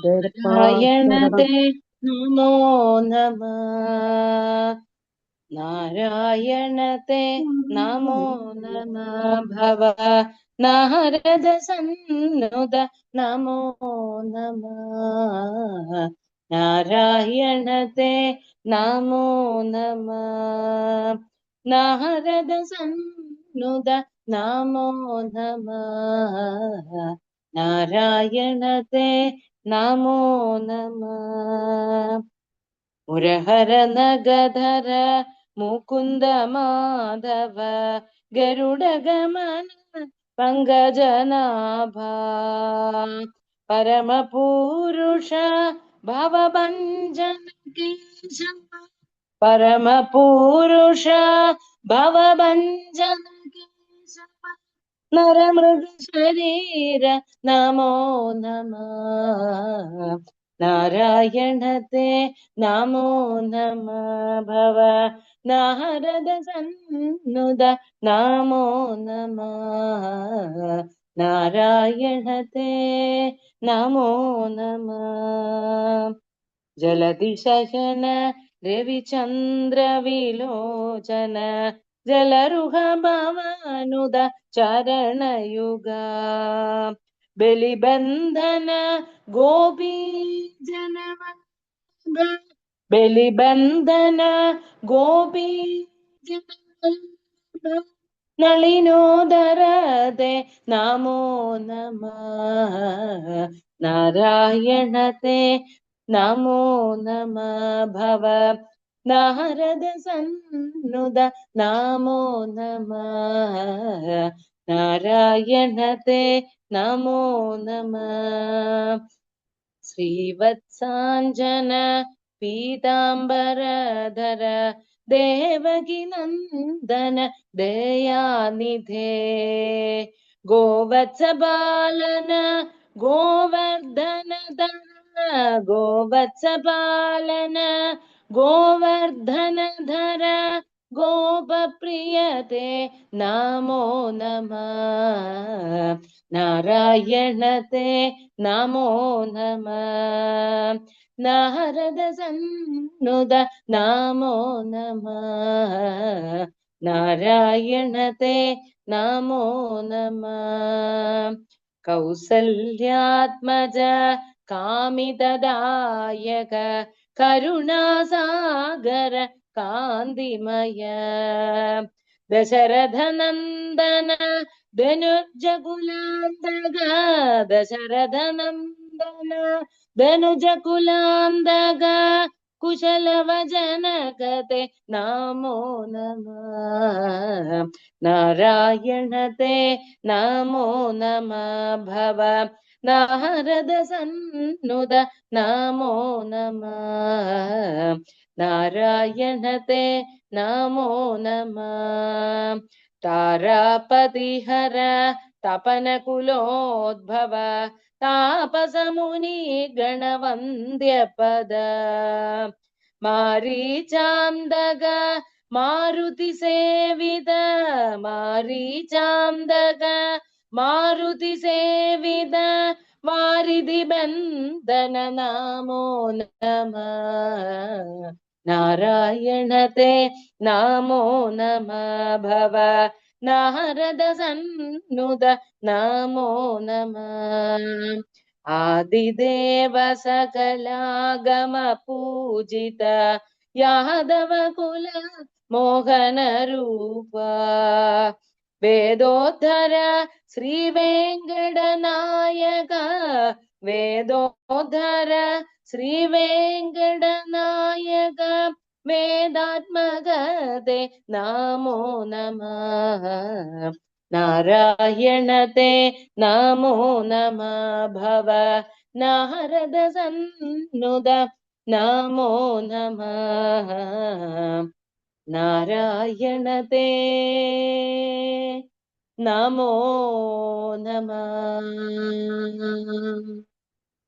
നാരായണത്തെ നമോ നമഃ. നാരായണത്തെ നമോ നമഃ. ഭവ നാരദ സന്നുത നമോ നമഃ. നാരായണത്തെ നമോ നമഃ. നാരദ സന്നുത നമോ നമഃ. നാരായണത്തെ നമോ നമഃ. മുരഹര നഗധര മുകുന്ദ മാധവ ഗരുഡഗമന പങ്കജനാഭ പരമപൂരുഷ ഭവഭഞ്ജന കേശവ പരമപൂരുഷ ഭവഭഞ്ജന കേശവ നരമൃഗ ശരീര നമോ നമഃ. നാരായണത്തെ നമോ നമഃ. ഭവ നാരദ സന്നുത നമോ നമഃ. നാരായണത്തെ നമോ നമഃ. ജലതിശയന രവിചന്ദ്ര വിലോചന ജലരുഹ ഭവനുദ ചരണയുഗ ബലിബന്ധന ഗോപീ ജനവല്ലഭ ബലിബന്ധന ഗോപീ ജനവല്ലഭ നളിനോദരതെ നമോ നമഃ. നാരായണത്തെ നമോ നമഃ. ഭവ നാരദ സന്നുത നമോ നമഃ. നാരായണത്തെ നമോ നമഃ. ശ്രീവത്സാഞ്ജന പീതാംബരധര ദേവകി നന്ദന ദയാനിധേ ഗോവത്സപാലന ഗോവർദ്ധനധര ഗോവത്സപാലന ഗോവർദ്ധനധര ഗോപപ്രിയതേ നമോ നമഃ. നാരായണത്തെ നമോ നമഃ. നാരദ സന്നുത നമോ നമഃ. നാരായണത്തെ നമോ നമഃ. കൗസല്യാത്മജ കാമിതദായക കരുണാസാഗര കാന്തിമയ ദശരഥനന്ദന ധനുജകുലാന്തക ദശരഥനന്ദന ധനുജകുലാന്തക കുശലവജനകത്തെ നമോ നമഃ. നാരായണത്തെ നമോ നമഃ. ഭവ നാരദ സന്നുത നമോ നമഃ. നാരായണത്തെ നമോ നമഃ. താരാപതിഹര തപനകുലോദ്ഭവ താപസമുനി ഗണവന്ദ്യപദ മാരീചാന്തക മാരുതി സേവിത മാരീചാന്തക മാരുതി സേവിത വാരിധി ബന്ധന നമോ നമഃ. നാരായണത്തെ നമോ നമഃ. ഭവ നാരദ സന്നുത നമോ നമഃ. ആദിദേവ സകലാഗമ പൂജിത യാദവ കുല മോഹന രൂപ വേദോദ്ധര ശ്രീ വെങ്കടനായക വേദോദ്ധര ശ്രീ വെങ്കടനായക വേദാത്മകതേ നമോ നമഃ. നാരായണത്തെ നമോ നമഃ. ഭവ നാരദ സന്നുത നമോ നമഃ. നാരായണത്തെ നമോ നമഃ.